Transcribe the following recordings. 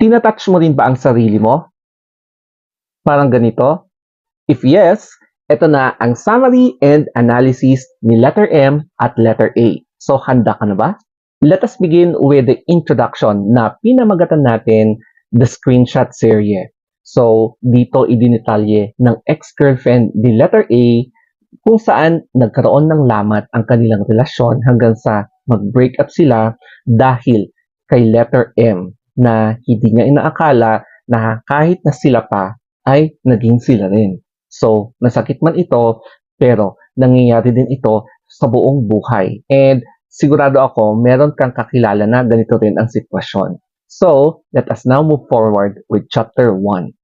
Tina-touch mo rin ba ang sarili mo? Parang ganito? If yes, ito na ang summary and analysis ni letter M at letter A. So, handa ka na ba? Let us begin with the introduction na pinamagatan natin the screenshot serye. So, dito idinetalye ng ex-girlfriend ni letter A kung saan nagkaroon ng lamat ang kanilang relasyon hanggang sa mag-break up sila dahil kay letter M na hindi niya inaakala na kahit na sila pa ay naging sila rin. So, nasakit man ito, pero nangyayari din ito sa buong buhay. And sigurado ako, meron kang kakilala na ganito rin ang sitwasyon. So, let us now move forward with chapter 1.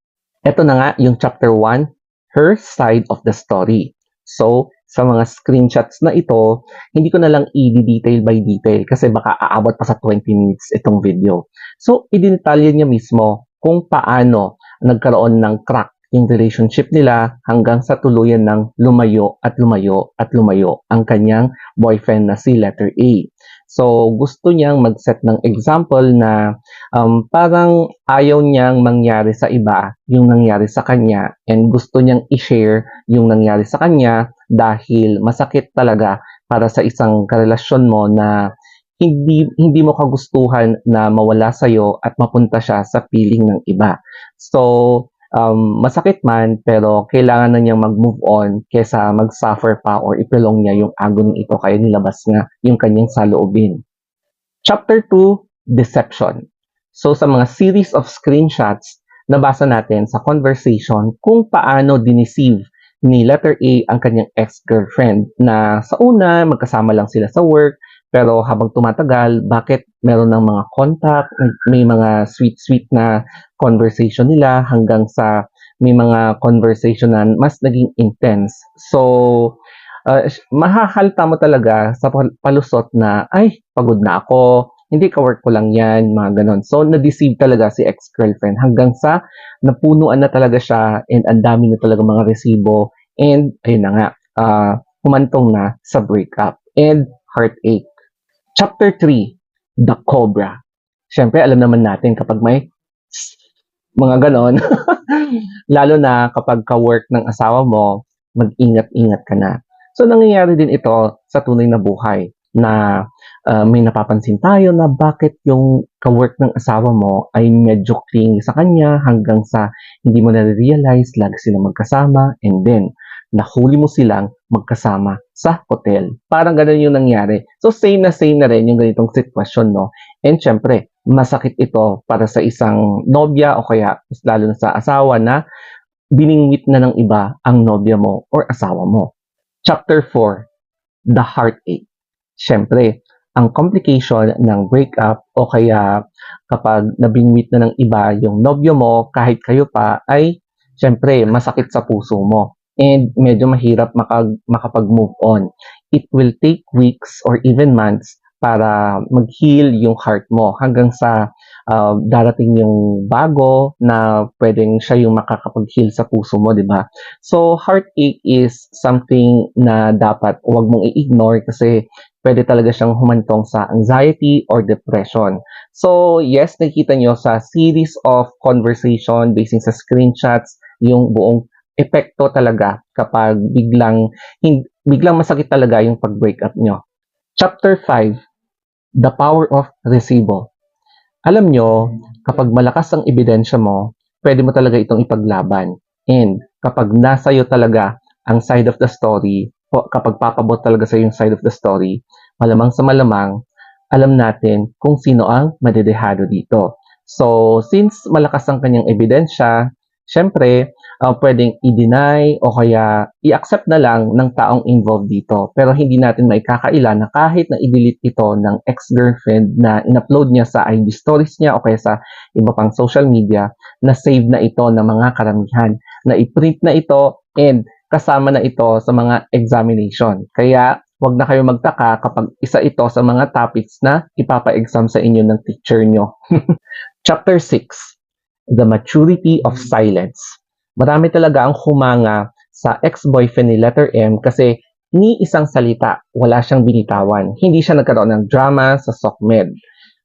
Ito na nga yung chapter 1, her side of the story. So, sa mga screenshots na ito, hindi ko na lang i-detail by detail kasi baka aabot pa sa 20 minutes itong video. So, idinitalya niya mismo kung paano nagkaroon ng crack yung relationship nila hanggang sa tuluyan ng lumayo at lumayo at lumayo ang kanyang boyfriend na si letter A. So, gusto niyang mag-set ng example na parang ayaw niyang mangyari sa iba yung nangyari sa kanya and gusto niyang i-share yung nangyari sa kanya dahil masakit talaga para sa isang karelasyon mo na hindi mo kagustuhan na mawala sa'yo at mapunta siya sa piling ng iba. So, masakit man pero kailangan na niyang mag-move on kesa mag-suffer pa or ipilong niya yung agony ito kaya nilabas nga yung kanyang saloobin. Chapter 2, Deception. So sa mga series of screenshots, nabasa natin sa conversation kung paano diniceive ni letter A ang kanyang ex-girlfriend na sa una magkasama lang sila sa work pero habang tumatagal, bakit meron ng mga contact, may mga sweet-sweet na conversation nila hanggang sa may mga conversation na mas naging intense. So, mahahalta mo talaga sa palusot na, ay, pagod na ako, hindi ka-work ko lang yan, mga ganon. So, na-deceive talaga si ex-girlfriend hanggang sa napunuan na talaga siya and ang dami na talaga mga resibo and ayun na nga, humantong na sa breakup and heartache. Chapter 3, The Cobra. Siyempre, alam naman natin kapag may mga ganon, lalo na kapag ka-work ng asawa mo, mag-ingat-ingat ka na. So, nangyayari din ito sa tunay na buhay na may napapansin tayo na bakit yung ka-work ng asawa mo ay medyo clingy sa kanya hanggang sa hindi mo na-realize lagi silang magkasama and then nahuli mo silang magkasama sa hotel. Parang ganun yung nangyari. So, same na rin yung ganitong sitwasyon, no? And syempre, masakit ito para sa isang nobya o kaya lalo na sa asawa na biningwit na ng iba ang nobya mo or asawa mo. Chapter 4, The Heartache. Syempre, ang complication ng breakup o kaya kapag nabingwit na ng iba yung nobyo mo kahit kayo pa ay syempre masakit sa puso mo and medyo mahirap makapag-move on. It will take weeks or even months para mag-heal yung heart mo hanggang sa darating yung bago na pwedeng siya yung makakapag-heal sa puso mo, di ba? So, heartache is something na dapat huwag mong i-ignore kasi pwede talaga siyang humantong sa anxiety or depression. So, yes, nakikita nyo sa series of conversation basing sa screenshots, yung buong epekto talaga kapag biglang masakit talaga yung pag-breakup nyo. Chapter 5, The Power of Resibo. Alam nyo, kapag malakas ang ebidensya mo, pwede mo talaga itong ipaglaban. And kapag nasa iyo talaga ang side of the story, o kapag papabot talaga sa yung side of the story, malamang sa malamang, alam natin kung sino ang madedehado dito. So, since malakas ang kanyang ebidensya, syempre, pwedeng i-deny o kaya i-accept na lang ng taong involved dito. Pero hindi natin maikakaila na kahit na i-delete ito ng ex-girlfriend na in-upload niya sa IG stories niya o kaya sa iba pang social media, na save na ito ng mga karamihan, na i-print na ito and kasama na ito sa mga examination. Kaya, wag na kayo magtaka kapag isa ito sa mga topics na ipapa-exam sa inyo ng teacher nyo. Chapter 6, The Maturity of Silence. Marami talaga ang humanga sa ex-boyfriend ni letter M kasi ni isang salita, wala siyang binitawan. Hindi siya nagkaroon ng drama sa SOCMED.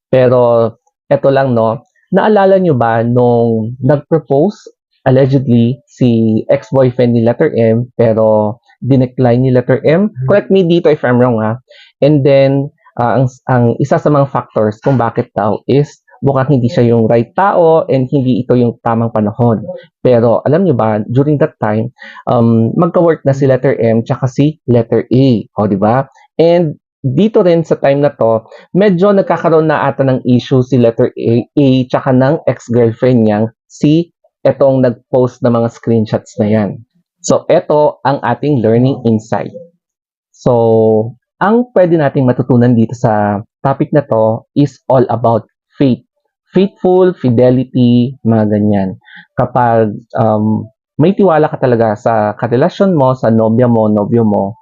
Pero eto lang, no, Naalala nyo ba nung nag-propose allegedly si ex-boyfriend ni letter M pero dinecline ni letter M? Correct me dito if I'm wrong ha. And then, ang isa sa mga factors kung bakit daw is mukhang hindi siya yung right tao and hindi ito yung tamang panahon. Pero alam nyo ba, during that time, magka-work na si letter M tsaka si letter A. O, di ba? And dito rin sa time na to, medyo nagkakaroon na ata ng issue si letter A tsaka ng ex-girlfriend niyang si etong nag-post na mga screenshots na yan. So, eto ang ating learning insight. So, ang pwede nating matutunan dito sa topic na to is all about faith. Faithful, fidelity, mga ganyan. Kapag may tiwala ka talaga sa karelasyon mo, sa nobya mo, nobyo mo,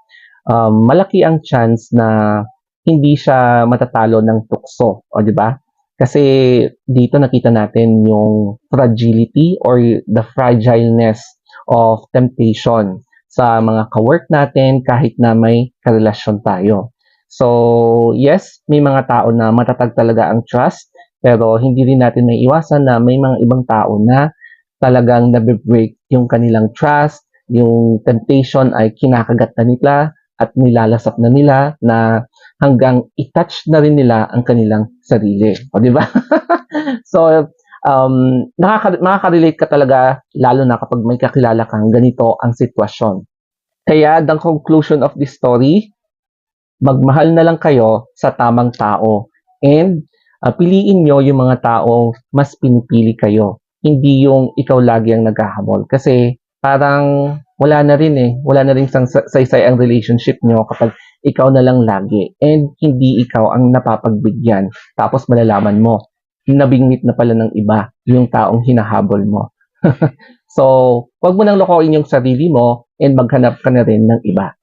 malaki ang chance na hindi siya matatalo ng tukso, o di ba? Kasi dito nakita natin yung fragility or the fragileness of temptation sa mga kawork natin kahit na may karelasyon tayo. So, yes, may mga tao na matatag talaga ang trust, pero hindi rin natin may iwasan na may mga ibang tao na talagang nabe-break yung kanilang trust, yung temptation ay kinakagat na nila at nilalasap na nila na hanggang i-touch na rin nila ang kanilang sarili. O, di ba? So, makaka-relate ka talaga lalo na kapag may kakilala kang ganito ang sitwasyon. Kaya, the conclusion of this story, magmahal na lang kayo sa tamang tao and piliin nyo yung mga tao mas pinipili kayo. Hindi yung ikaw lagi ang naghahabol. Kasi parang wala na rin saysay ang relationship nyo kapag ikaw na lang lagi and hindi ikaw ang napapagbigyan. Tapos malalaman mo, nabingwit na pala ng iba yung taong hinahabol mo. So, wag mo nang lokohin yung sarili mo and maghanap ka na rin ng iba.